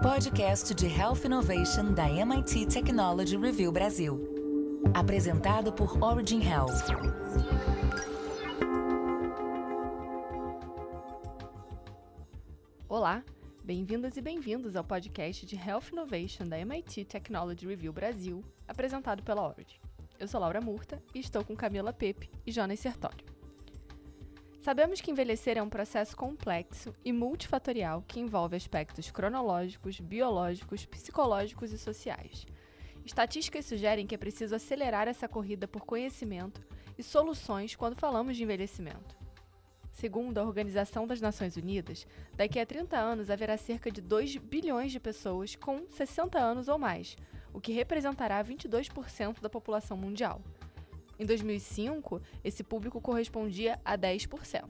Podcast de Health Innovation da MIT Technology Review Brasil. Apresentado por Origin Health. Olá, bem-vindas e bem-vindos ao podcast de Health Innovation da MIT Technology Review Brasil, apresentado pela Origin. Eu sou Laura Murta e estou com Camila Pepe e Jonas Sertório. Sabemos que envelhecer é um processo complexo e multifatorial que envolve aspectos cronológicos, biológicos, psicológicos e sociais. Estatísticas sugerem que é preciso acelerar essa corrida por conhecimento e soluções quando falamos de envelhecimento. Segundo a Organização das Nações Unidas, daqui a 30 anos haverá cerca de 2 bilhões de pessoas com 60 anos ou mais, o que representará 22% da população mundial. Em 2005, esse público correspondia a 10%.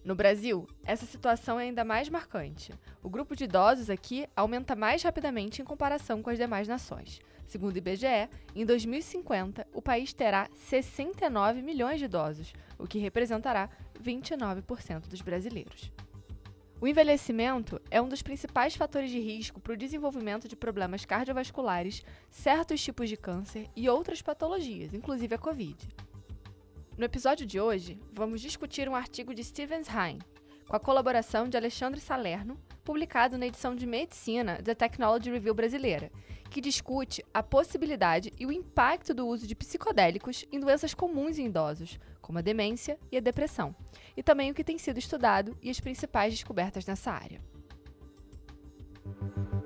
No Brasil, essa situação é ainda mais marcante. O grupo de idosos aqui aumenta mais rapidamente em comparação com as demais nações. Segundo o IBGE, em 2050, o país terá 69 milhões de idosos, o que representará 29% dos brasileiros. O envelhecimento é um dos principais fatores de risco para o desenvolvimento de problemas cardiovasculares, certos tipos de câncer e outras patologias, inclusive a Covid. No episódio de hoje, vamos discutir um artigo de Steven Hein, com a colaboração de Alexandre Salerno, publicado na edição de Medicina da Technology Review brasileira, que discute a possibilidade e o impacto do uso de psicodélicos em doenças comuns em idosos, como a demência e a depressão, e também o que tem sido estudado e as principais descobertas nessa área.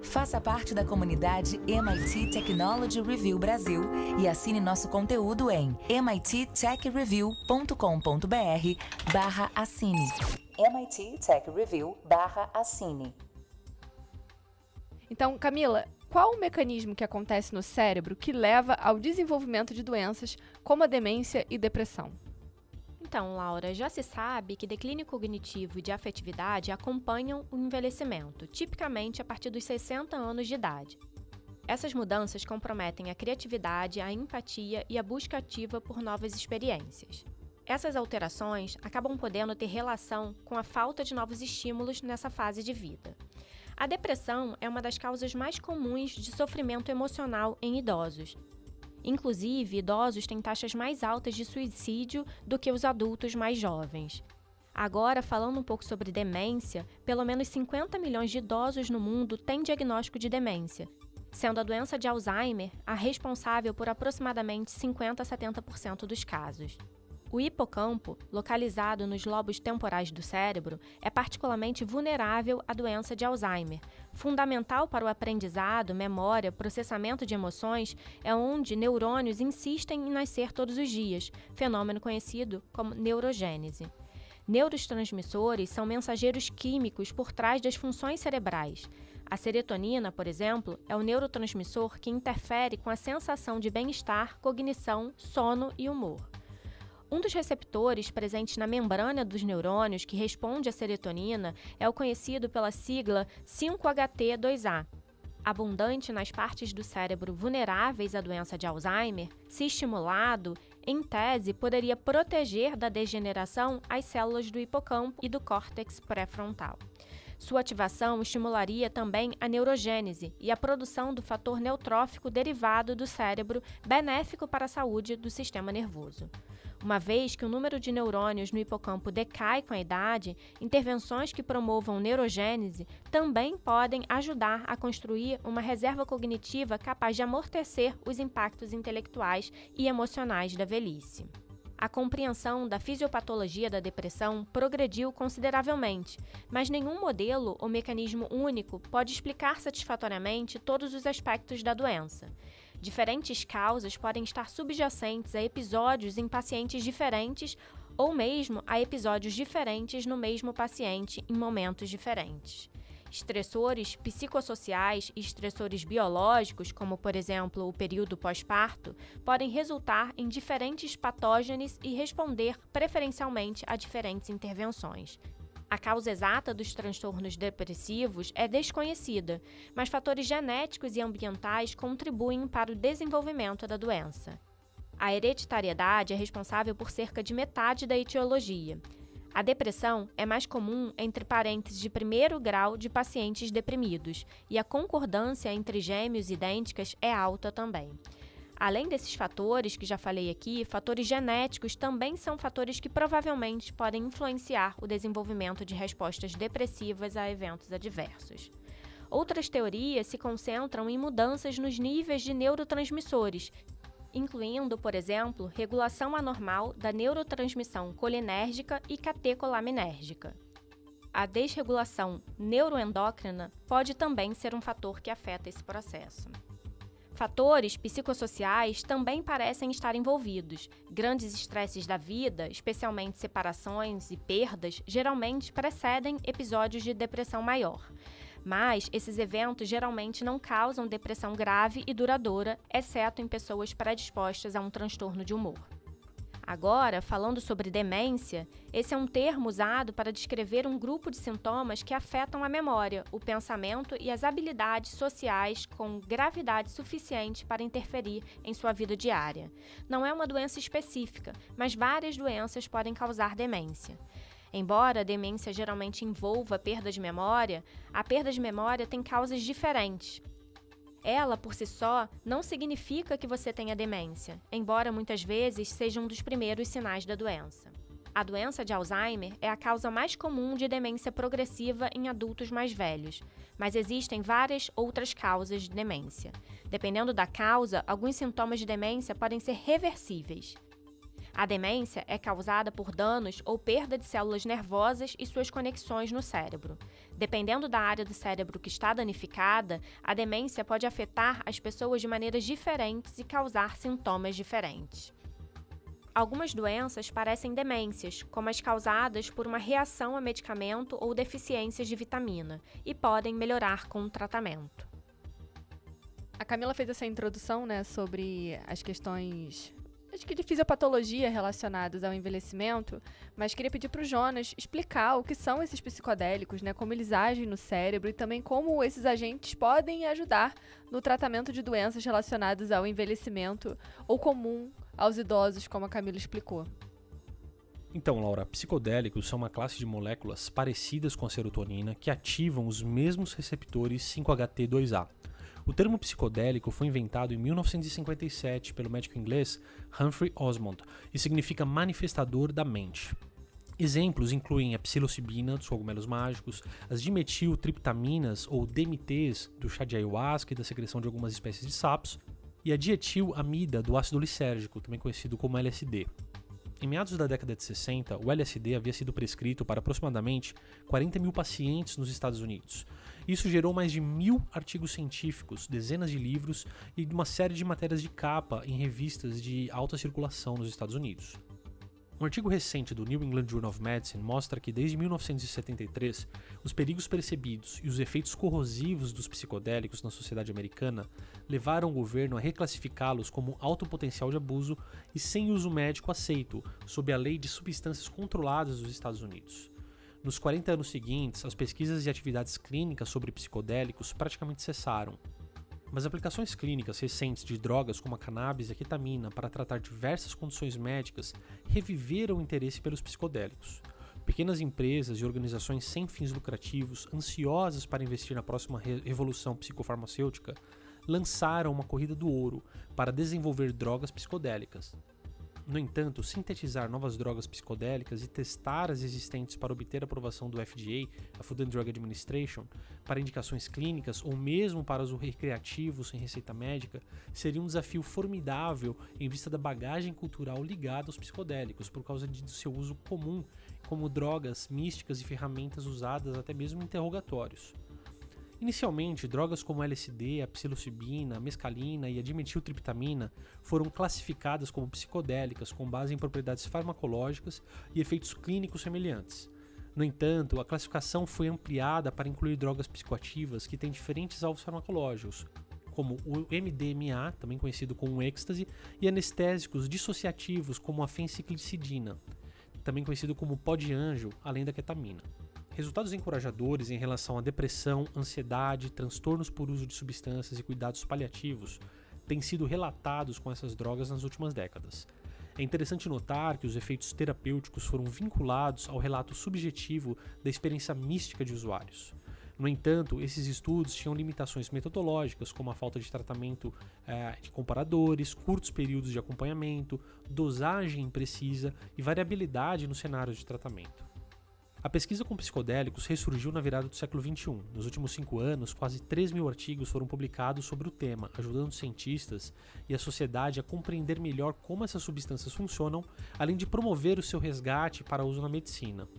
Faça parte da comunidade MIT Technology Review Brasil e assine nosso conteúdo em mittechreview.com.br/assine. MIT Tech Review/assine. Então, Camila, qual o mecanismo que acontece no cérebro que leva ao desenvolvimento de doenças como a demência e depressão? Então, Laura, já se sabe que declínio cognitivo e de afetividade acompanham o envelhecimento, tipicamente a partir dos 60 anos de idade. Essas mudanças comprometem a criatividade, a empatia e a busca ativa por novas experiências. Essas alterações acabam podendo ter relação com a falta de novos estímulos nessa fase de vida. A depressão é uma das causas mais comuns de sofrimento emocional em idosos. Inclusive, idosos têm taxas mais altas de suicídio do que os adultos mais jovens. Agora, falando um pouco sobre demência, pelo menos 50 milhões de idosos no mundo têm diagnóstico de demência, sendo a doença de Alzheimer a responsável por aproximadamente 50 a 70% dos casos. O hipocampo, localizado nos lobos temporais do cérebro, é particularmente vulnerável à doença de Alzheimer. Fundamental para o aprendizado, memória, processamento de emoções, é onde neurônios insistem em nascer todos os dias, fenômeno conhecido como neurogênese. Neurotransmissores são mensageiros químicos por trás das funções cerebrais. A serotonina, por exemplo, é o neurotransmissor que interfere com a sensação de bem-estar, cognição, sono e humor. Um dos receptores presentes na membrana dos neurônios que responde à serotonina é o conhecido pela sigla 5-HT2A. Abundante nas partes do cérebro vulneráveis à doença de Alzheimer, se estimulado, em tese, poderia proteger da degeneração as células do hipocampo e do córtex pré-frontal. Sua ativação estimularia também a neurogênese e a produção do fator neutrófico derivado do cérebro, benéfico para a saúde do sistema nervoso. Uma vez que o número de neurônios no hipocampo decai com a idade, intervenções que promovam neurogênese também podem ajudar a construir uma reserva cognitiva capaz de amortecer os impactos intelectuais e emocionais da velhice. A compreensão da fisiopatologia da depressão progrediu consideravelmente, mas nenhum modelo ou mecanismo único pode explicar satisfatoriamente todos os aspectos da doença. Diferentes causas podem estar subjacentes a episódios em pacientes diferentes ou mesmo a episódios diferentes no mesmo paciente em momentos diferentes. Estressores psicossociais e estressores biológicos, como por exemplo o período pós-parto, podem resultar em diferentes patógenes e responder preferencialmente a diferentes intervenções. A causa exata dos transtornos depressivos é desconhecida, mas fatores genéticos e ambientais contribuem para o desenvolvimento da doença. A hereditariedade é responsável por cerca de metade da etiologia. A depressão é mais comum entre parentes de primeiro grau de pacientes deprimidos e a concordância entre gêmeos idênticas é alta também. Além desses fatores que já falei aqui, fatores genéticos também são fatores que provavelmente podem influenciar o desenvolvimento de respostas depressivas a eventos adversos. Outras teorias se concentram em mudanças nos níveis de neurotransmissores, incluindo, por exemplo, regulação anormal da neurotransmissão colinérgica e catecolaminérgica. A desregulação neuroendócrina pode também ser um fator que afeta esse processo. Fatores psicossociais também parecem estar envolvidos. Grandes estresses da vida, especialmente separações e perdas, geralmente precedem episódios de depressão maior. Mas esses eventos geralmente não causam depressão grave e duradoura, exceto em pessoas predispostas a um transtorno de humor. Agora, falando sobre demência, esse é um termo usado para descrever um grupo de sintomas que afetam a memória, o pensamento e as habilidades sociais com gravidade suficiente para interferir em sua vida diária. Não é uma doença específica, mas várias doenças podem causar demência. Embora a demência geralmente envolva perda de memória, a perda de memória tem causas diferentes. Ela, por si só, não significa que você tenha demência, embora muitas vezes seja um dos primeiros sinais da doença. A doença de Alzheimer é a causa mais comum de demência progressiva em adultos mais velhos, mas existem várias outras causas de demência. Dependendo da causa, alguns sintomas de demência podem ser reversíveis. A demência é causada por danos ou perda de células nervosas e suas conexões no cérebro. Dependendo da área do cérebro que está danificada, a demência pode afetar as pessoas de maneiras diferentes e causar sintomas diferentes. Algumas doenças parecem demências, como as causadas por uma reação a medicamento ou deficiências de vitamina, e podem melhorar com o tratamento. A Camila fez essa introdução, sobre as questões, acho que de fisiopatologia relacionadas ao envelhecimento, mas queria pedir para o Jonas explicar o que são esses psicodélicos, como eles agem no cérebro e também como esses agentes podem ajudar no tratamento de doenças relacionadas ao envelhecimento ou comum aos idosos, como a Camila explicou. Então, Laura, psicodélicos são uma classe de moléculas parecidas com a serotonina que ativam os mesmos receptores 5-HT2A. O termo psicodélico foi inventado em 1957 pelo médico inglês Humphrey Osmond e significa manifestador da mente. Exemplos incluem a psilocibina, dos cogumelos mágicos, as dimetiltriptaminas ou DMTs do chá de ayahuasca e da secreção de algumas espécies de sapos, e a dietilamida do ácido lisérgico, também conhecido como LSD. Em meados da década de 60, o LSD havia sido prescrito para aproximadamente 40 mil pacientes nos Estados Unidos. Isso gerou mais de 1.000 artigos científicos, dezenas de livros e uma série de matérias de capa em revistas de alta circulação nos Estados Unidos. Um artigo recente do New England Journal of Medicine mostra que desde 1973, os perigos percebidos e os efeitos corrosivos dos psicodélicos na sociedade americana levaram o governo a reclassificá-los como alto potencial de abuso e sem uso médico aceito, sob a Lei de Substâncias Controladas dos Estados Unidos. Nos 40 anos seguintes, as pesquisas e atividades clínicas sobre psicodélicos praticamente cessaram. Mas aplicações clínicas recentes de drogas como a cannabis e a ketamina para tratar diversas condições médicas reviveram o interesse pelos psicodélicos. Pequenas empresas e organizações sem fins lucrativos, ansiosas para investir na próxima revolução psicofarmacêutica, lançaram uma corrida do ouro para desenvolver drogas psicodélicas. No entanto, sintetizar novas drogas psicodélicas e testar as existentes para obter a aprovação do FDA, a Food and Drug Administration, para indicações clínicas ou mesmo para uso recreativo sem receita médica, seria um desafio formidável em vista da bagagem cultural ligada aos psicodélicos, por causa de seu uso comum como drogas místicas e ferramentas usadas até mesmo em interrogatórios. Inicialmente, drogas como LSD, a psilocibina, a mescalina e a dimetiltriptamina foram classificadas como psicodélicas com base em propriedades farmacológicas e efeitos clínicos semelhantes. No entanto, a classificação foi ampliada para incluir drogas psicoativas que têm diferentes alvos farmacológicos, como o MDMA, também conhecido como êxtase, e anestésicos dissociativos como a fenciclicidina, também conhecido como pó de anjo, além da ketamina. Resultados encorajadores em relação à depressão, ansiedade, transtornos por uso de substâncias e cuidados paliativos têm sido relatados com essas drogas nas últimas décadas. É interessante notar que os efeitos terapêuticos foram vinculados ao relato subjetivo da experiência mística de usuários. No entanto, esses estudos tinham limitações metodológicas, como a falta de tratamento de comparadores, curtos períodos de acompanhamento, dosagem imprecisa e variabilidade nos cenários de tratamento. A pesquisa com psicodélicos ressurgiu na virada do século XXI. Nos últimos 5 anos, quase 3.000 artigos foram publicados sobre o tema, ajudando cientistas e a sociedade a compreender melhor como essas substâncias funcionam, além de promover o seu resgate para uso na medicina.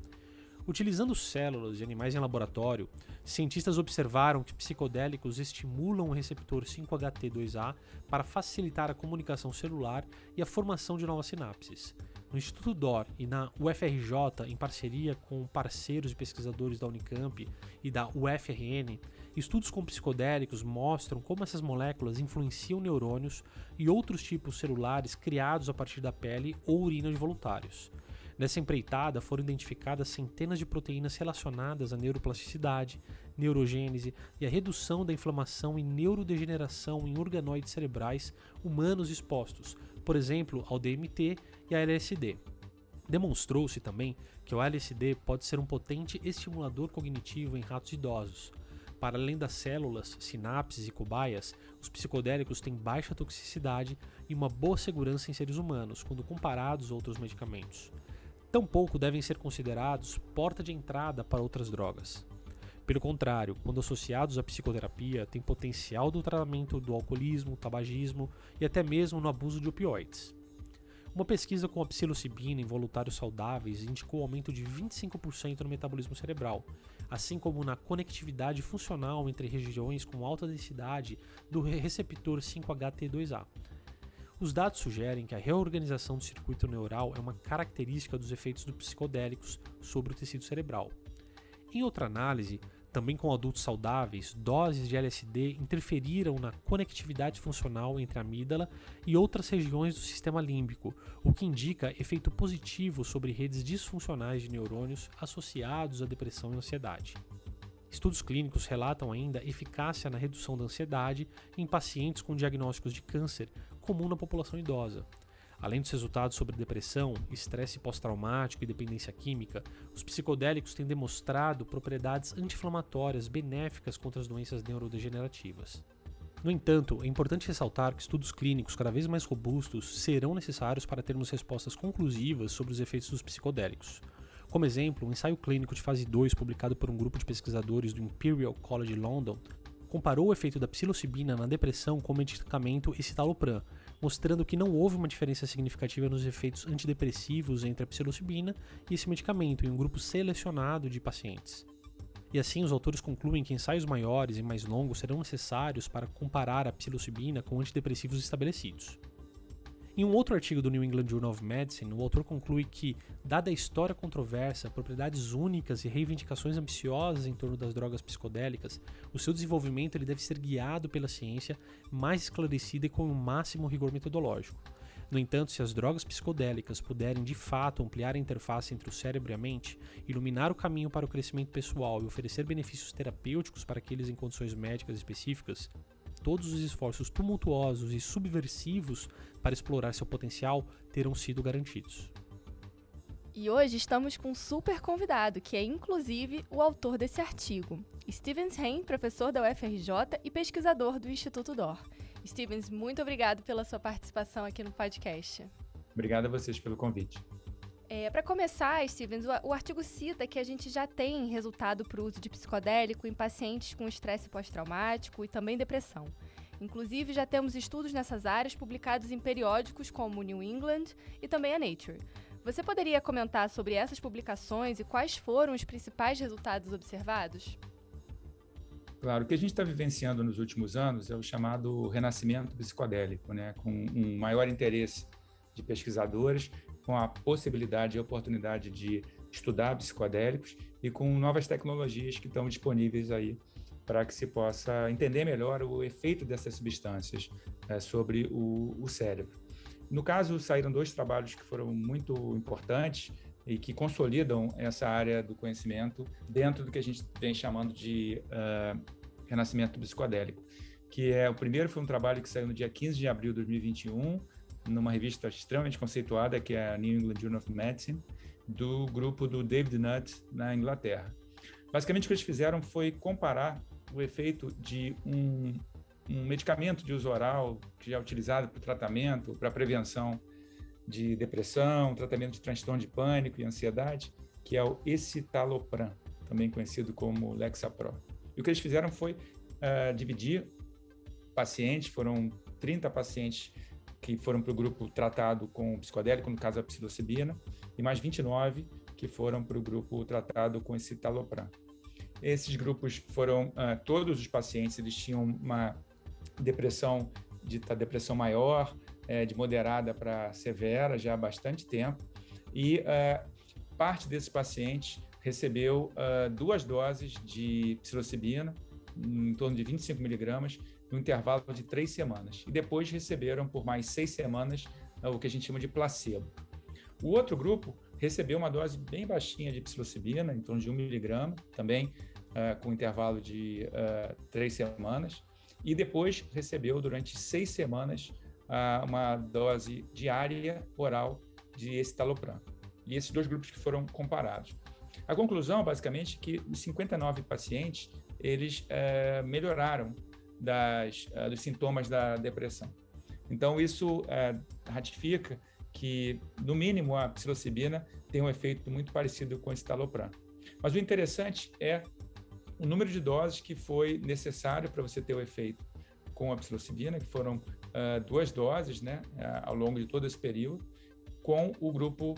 Utilizando células de animais em laboratório, cientistas observaram que psicodélicos estimulam o receptor 5-HT2A para facilitar a comunicação celular e a formação de novas sinapses. No Instituto DOR e na UFRJ, em parceria com parceiros e pesquisadores da Unicamp e da UFRN, estudos com psicodélicos mostram como essas moléculas influenciam neurônios e outros tipos celulares criados a partir da pele ou urina de voluntários. Nessa empreitada foram identificadas centenas de proteínas relacionadas à neuroplasticidade, neurogênese e à redução da inflamação e neurodegeneração em organoides cerebrais humanos expostos, por exemplo, ao DMT e à LSD. Demonstrou-se também que o LSD pode ser um potente estimulador cognitivo em ratos idosos. Para além das células, sinapses e cobaias, os psicodélicos têm baixa toxicidade e uma boa segurança em seres humanos, quando comparados a outros medicamentos. Tampouco devem ser considerados porta de entrada para outras drogas. Pelo contrário, quando associados à psicoterapia, têm potencial do tratamento do alcoolismo, tabagismo e até mesmo no abuso de opioides. Uma pesquisa com a psilocibina em voluntários saudáveis indicou aumento de 25% no metabolismo cerebral, assim como na conectividade funcional entre regiões com alta densidade do receptor 5-HT2A. Os dados sugerem que a reorganização do circuito neural é uma característica dos efeitos dos psicodélicos sobre o tecido cerebral. Em outra análise, também com adultos saudáveis, doses de LSD interferiram na conectividade funcional entre a amígdala e outras regiões do sistema límbico, o que indica efeito positivo sobre redes disfuncionais de neurônios associados à depressão e ansiedade. Estudos clínicos relatam ainda eficácia na redução da ansiedade em pacientes com diagnósticos de câncer, comum na população idosa. Além dos resultados sobre depressão, estresse pós-traumático e dependência química, os psicodélicos têm demonstrado propriedades anti-inflamatórias benéficas contra as doenças neurodegenerativas. No entanto, é importante ressaltar que estudos clínicos cada vez mais robustos serão necessários para termos respostas conclusivas sobre os efeitos dos psicodélicos. Como exemplo, um ensaio clínico de fase 2 publicado por um grupo de pesquisadores do Imperial College London comparou o efeito da psilocibina na depressão com o medicamento escitalopram, mostrando que não houve uma diferença significativa nos efeitos antidepressivos entre a psilocibina e esse medicamento em um grupo selecionado de pacientes. E assim, os autores concluem que ensaios maiores e mais longos serão necessários para comparar a psilocibina com antidepressivos estabelecidos. Em um outro artigo do New England Journal of Medicine, o autor conclui que, dada a história controversa, propriedades únicas e reivindicações ambiciosas em torno das drogas psicodélicas, o seu desenvolvimento ele deve ser guiado pela ciência mais esclarecida e com o máximo rigor metodológico. No entanto, se as drogas psicodélicas puderem de fato ampliar a interface entre o cérebro e a mente, iluminar o caminho para o crescimento pessoal e oferecer benefícios terapêuticos para aqueles em condições médicas específicas, todos os esforços tumultuosos e subversivos para explorar seu potencial terão sido garantidos. E hoje estamos com um super convidado, que é inclusive o autor desse artigo, Stevens Hain, professor da UFRJ e pesquisador do Instituto DOR. Stevens, muito obrigado pela sua participação aqui no podcast. Obrigado a vocês pelo convite. Para começar, Stevens, o artigo cita que a gente já tem resultado para o uso de psicodélico em pacientes com estresse pós-traumático e também depressão. Inclusive, já temos estudos nessas áreas publicados em periódicos como o New England e também a Nature. Você poderia comentar sobre essas publicações e quais foram os principais resultados observados? Claro, o que a gente está vivenciando nos últimos anos é o chamado renascimento psicodélico, né? Com um maior interesse de pesquisadores, com a possibilidade e oportunidade de estudar psicodélicos e com novas tecnologias que estão disponíveis aí para que se possa entender melhor o efeito dessas substâncias sobre o cérebro. No caso, saíram 2 trabalhos que foram muito importantes e que consolidam essa área do conhecimento dentro do que a gente vem chamando de renascimento psicodélico, que o primeiro foi um trabalho que saiu no dia 15 de abril de 2021, numa revista extremamente conceituada, que é a New England Journal of Medicine, do grupo do David Nutt, na Inglaterra. Basicamente, o que eles fizeram foi comparar o efeito de um medicamento de uso oral que já é utilizado para tratamento, para prevenção de depressão, tratamento de transtorno de pânico e ansiedade, que é o escitalopram, também conhecido como Lexapro. E o que eles fizeram foi dividir pacientes, foram 30 pacientes que foram para o grupo tratado com psicodélico, no caso a psilocibina, e mais 29 que foram para o grupo tratado com escitalopram. Esses grupos foram, todos os pacientes, eles tinham uma depressão, dita depressão maior, de moderada para severa, já há bastante tempo, e parte desses pacientes recebeu 2 doses de psilocibina, em torno de 25 miligramas, no intervalo de 3 semanas. E depois receberam por mais 6 semanas o que a gente chama de placebo. O outro grupo recebeu uma dose bem baixinha de psilocibina, em torno de 1 miligrama, também com intervalo de 3 semanas. E depois recebeu durante 6 semanas uma dose diária oral de escitalopram. E esses 2 grupos que foram comparados. A conclusão, basicamente, é que os 59 pacientes, eles melhoraram dos sintomas da depressão. Então, isso ratifica que, no mínimo, a psilocibina tem um efeito muito parecido com o escitalopram. Mas o interessante é o número de doses que foi necessário para você ter o efeito com a psilocibina, que foram 2 doses, né, ao longo de todo esse período, com o grupo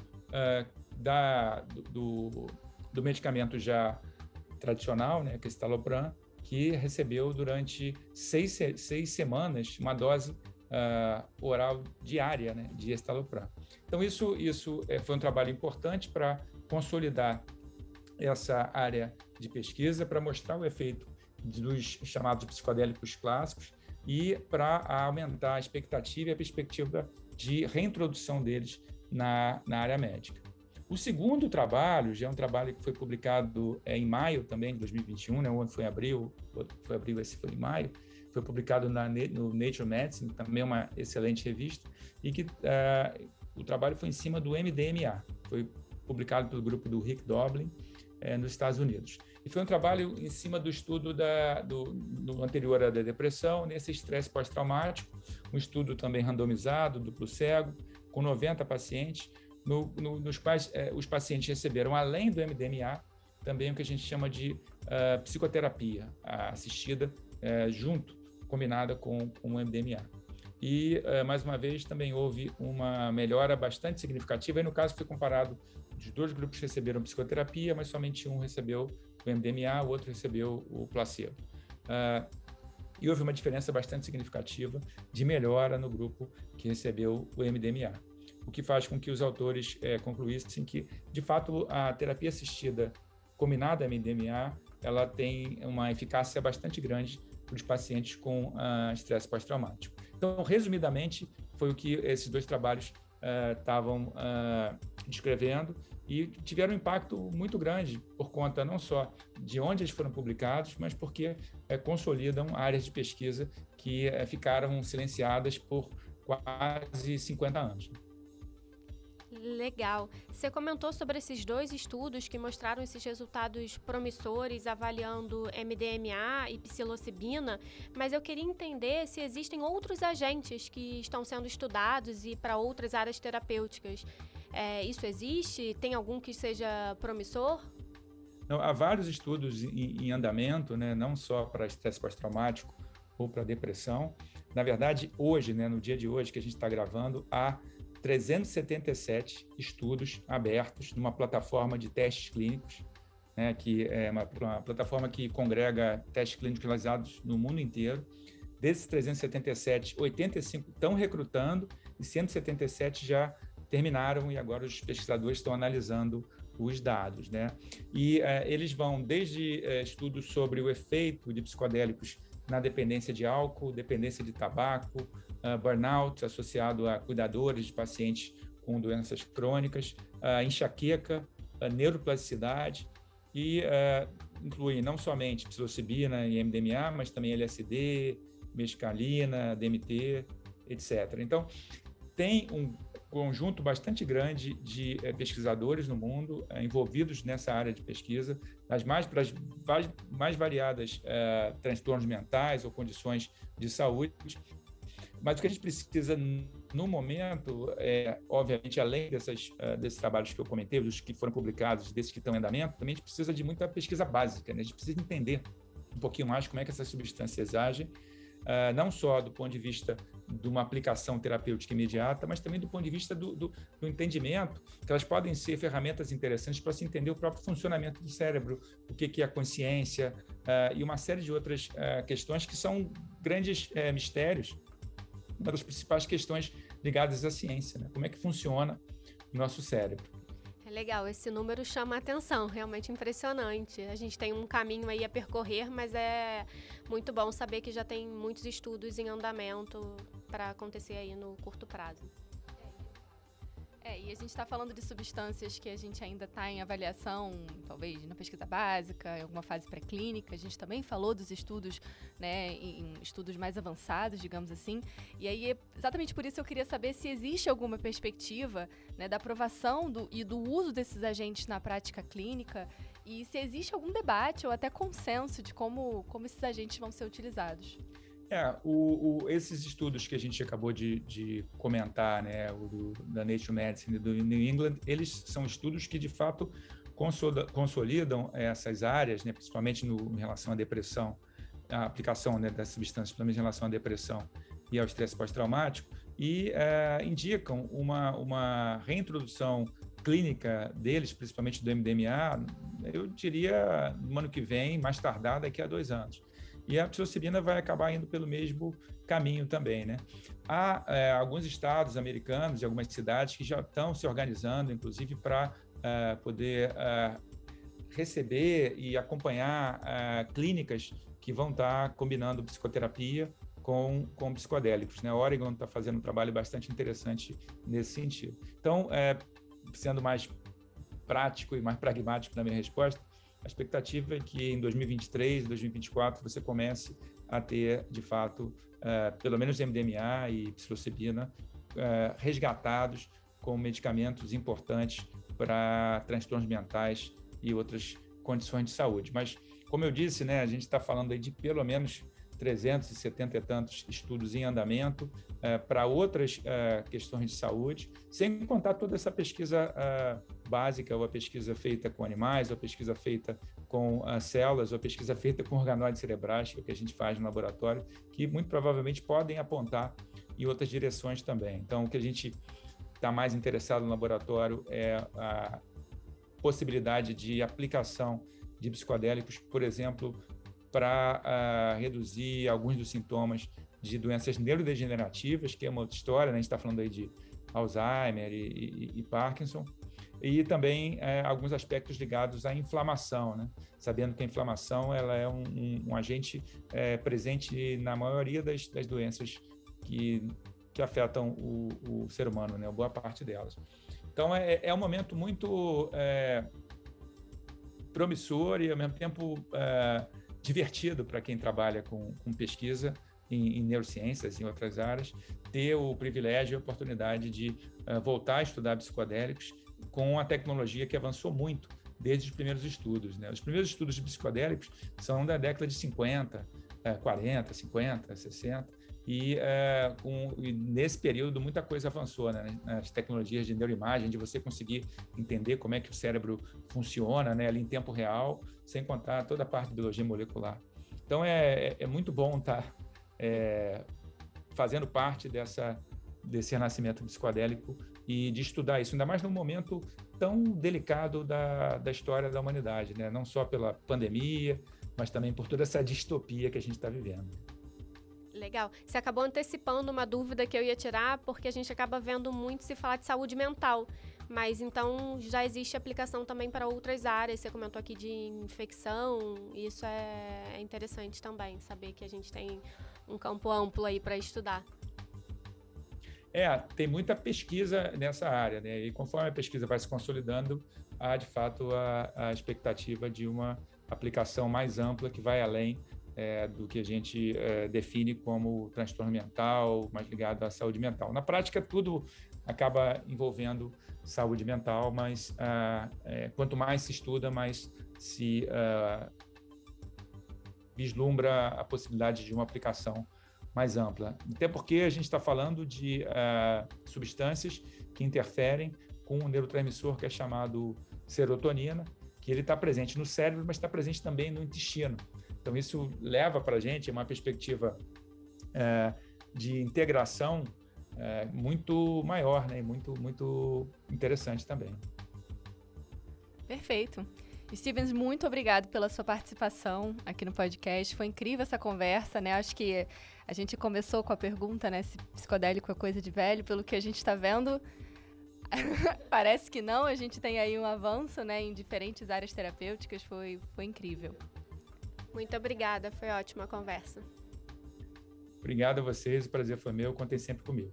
do medicamento já tradicional, né, que é o escitalopram, que recebeu durante 6 semanas uma dose oral diária, né, de escitalopram. Então, isso foi um trabalho importante para consolidar essa área de pesquisa, para mostrar o efeito dos chamados psicodélicos clássicos e para aumentar a expectativa e a perspectiva de reintrodução deles na área médica. O segundo trabalho, já é um trabalho que foi publicado em maio também de 2021, né? Ontem foi abril, esse foi em maio, foi publicado no Nature Medicine, também uma excelente revista, e que o trabalho foi em cima do MDMA, foi publicado pelo grupo do Rick Doblin, nos Estados Unidos. E foi um trabalho em cima do estudo do anterior à depressão, nesse estresse pós-traumático, um estudo também randomizado, duplo cego, com 90 pacientes, nos quais os pacientes receberam, além do MDMA, também o que a gente chama de psicoterapia assistida combinada com o MDMA. E, mais uma vez, também houve uma melhora bastante significativa, e no caso foi comparado, os 2 grupos receberam psicoterapia, mas somente um recebeu o MDMA, o outro recebeu o placebo. E houve uma diferença bastante significativa de melhora no grupo que recebeu o MDMA, o que faz com que os autores concluíssem que, de fato, a terapia assistida combinada a MDMA, ela tem uma eficácia bastante grande para os pacientes com estresse pós-traumático. Então, resumidamente, foi o que esses 2 trabalhos estavam descrevendo, e tiveram um impacto muito grande por conta não só de onde eles foram publicados, mas porque consolidam áreas de pesquisa que ficaram silenciadas por quase 50 anos. Legal. Você comentou sobre esses 2 estudos que mostraram esses resultados promissores avaliando MDMA e psilocibina, mas eu queria entender se existem outros agentes que estão sendo estudados e para outras áreas terapêuticas. Isso existe? Tem algum que seja promissor? Não, há vários estudos em andamento, né, não só para estresse pós-traumático ou para depressão. Na verdade, hoje, né, no dia de hoje que a gente está gravando, há 377 estudos abertos numa plataforma de testes clínicos, né, que é uma plataforma que congrega testes clínicos realizados no mundo inteiro. Desses 377, 85 estão recrutando e 177 já terminaram, e agora os pesquisadores estão analisando os dados, né? E eles vão desde estudos sobre o efeito de psicodélicos na dependência de álcool, dependência de tabaco, burnout associado a cuidadores de pacientes com doenças crônicas, enxaqueca, neuroplasticidade, e inclui não somente psilocibina e MDMA, mas também LSD, mescalina, DMT, etc. Então, tem um conjunto bastante grande de pesquisadores no mundo envolvidos nessa área de pesquisa, das mais variadas transtornos mentais ou condições de saúde. Mas o que a gente precisa no momento obviamente, além desses trabalhos que eu comentei, dos que foram publicados, desses que estão em andamento, também a gente precisa de muita pesquisa básica, né? A gente precisa entender um pouquinho mais como é que essas substâncias agem, não só do ponto de vista de uma aplicação terapêutica imediata, mas também do ponto de vista do entendimento, que elas podem ser ferramentas interessantes para se entender o próprio funcionamento do cérebro, o que é a consciência, e uma série de outras questões que são grandes mistérios, uma das principais questões ligadas à ciência, né? Como é que funciona o nosso cérebro. É legal, esse número chama a atenção, realmente impressionante. A gente tem um caminho aí a percorrer, mas é muito bom saber que já tem muitos estudos em andamento para acontecer aí no curto prazo. E a gente está falando de substâncias que a gente ainda está em avaliação, talvez na pesquisa básica, em alguma fase pré-clínica. A gente também falou dos estudos, né, em estudos mais avançados, digamos assim. E aí, exatamente por isso eu queria saber se existe alguma perspectiva, né, da aprovação e do uso desses agentes na prática clínica e se existe algum debate ou até consenso de como esses agentes vão ser utilizados. Esses estudos que a gente acabou de comentar, né, da Nature Medicine e do New England, eles são estudos que, de fato, consolidam essas áreas, né, principalmente em relação à depressão, a aplicação, né, das substâncias, principalmente em relação à depressão e ao estresse pós-traumático, e indicam uma reintrodução clínica deles, principalmente do MDMA, eu diria no ano que vem, mais tardar daqui a 2 anos. E a psilocibina vai acabar indo pelo mesmo caminho também, né? Há alguns estados americanos e algumas cidades que já estão se organizando, inclusive, para poder receber e acompanhar clínicas que vão estar combinando psicoterapia com psicodélicos, né? A Oregon está fazendo um trabalho bastante interessante nesse sentido. Então, sendo mais prático e mais pragmático na minha resposta, a expectativa é que em 2023, 2024, você comece a ter, de fato, pelo menos MDMA e psilocibina resgatados como medicamentos importantes para transtornos mentais e outras condições de saúde. Mas, como eu disse, né, a gente está falando aí de pelo menos 370 e tantos estudos em andamento para outras questões de saúde, sem contar toda essa pesquisa básica, ou a pesquisa feita com animais, ou a pesquisa feita com células, ou a pesquisa feita com organoides cerebrais, que é o que a gente faz no laboratório, que muito provavelmente podem apontar em outras direções também. Então, o que a gente está mais interessado no laboratório é a possibilidade de aplicação de psicodélicos, por exemplo, para reduzir alguns dos sintomas de doenças neurodegenerativas, que é uma outra história, né? A gente está falando aí de Alzheimer e Parkinson, e também alguns aspectos ligados à inflamação, né? Sabendo que a inflamação ela é um agente presente na maioria das doenças que afetam o ser humano, né? Boa parte delas. Então, é um momento muito promissor e, ao mesmo tempo, divertido para quem trabalha com pesquisa em neurociências e em outras áreas, ter o privilégio e a oportunidade de voltar a estudar psicodélicos com a tecnologia que avançou muito desde os primeiros estudos, né? Os primeiros estudos de psicodélicos são da década de 50, 40, 50, 60, e nesse período muita coisa avançou, né? As tecnologias de neuroimagem, de você conseguir entender como é que o cérebro funciona, né, ali em tempo real, sem contar toda a parte de biologia molecular. Então é muito bom estar fazendo parte desse renascimento psicodélico e de estudar isso, ainda mais num momento tão delicado da história da humanidade, né? Não só pela pandemia, mas também por toda essa distopia que a gente está vivendo. Legal. Você acabou antecipando uma dúvida que eu ia tirar, porque a gente acaba vendo muito se falar de saúde mental. Mas então já existe aplicação também para outras áreas. Você comentou aqui de infecção. Isso é interessante também, saber que a gente tem um campo amplo aí para estudar. Tem muita pesquisa nessa área, né? E conforme a pesquisa vai se consolidando, há de fato a expectativa de uma aplicação mais ampla que vai além do que a gente define como transtorno mental, mais ligado à saúde mental. Na prática, tudo acaba envolvendo saúde mental, mas quanto mais se estuda, mais se vislumbra a possibilidade de uma aplicação mais ampla. Até porque a gente está falando de substâncias que interferem com um neurotransmissor que é chamado serotonina, que ele está presente no cérebro, mas está presente também no intestino. Então, isso leva para a gente uma perspectiva de integração muito maior, né? Muito interessante também. Perfeito. Stevens, muito obrigado pela sua participação aqui no podcast. Foi incrível essa conversa, né? Acho que a gente começou com a pergunta, né? Se psicodélico é coisa de velho. Pelo que a gente está vendo, parece que não. A gente tem aí um avanço, né? Em diferentes áreas terapêuticas. Foi incrível. Muito obrigada, foi ótima a conversa. Obrigado a vocês, o prazer foi meu, contem sempre comigo.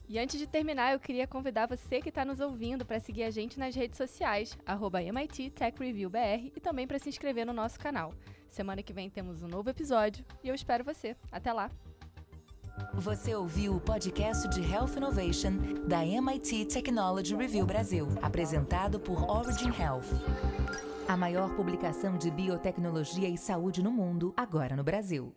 E antes de terminar, eu queria convidar você que está nos ouvindo para seguir a gente nas redes sociais, @MIT Tech Review BR, e também para se inscrever no nosso canal. Semana que vem temos um novo episódio e eu espero você. Até lá! Você ouviu o podcast de Health Innovation da MIT Technology Review Brasil, apresentado por Origin Health. A maior publicação de biotecnologia e saúde no mundo, agora no Brasil.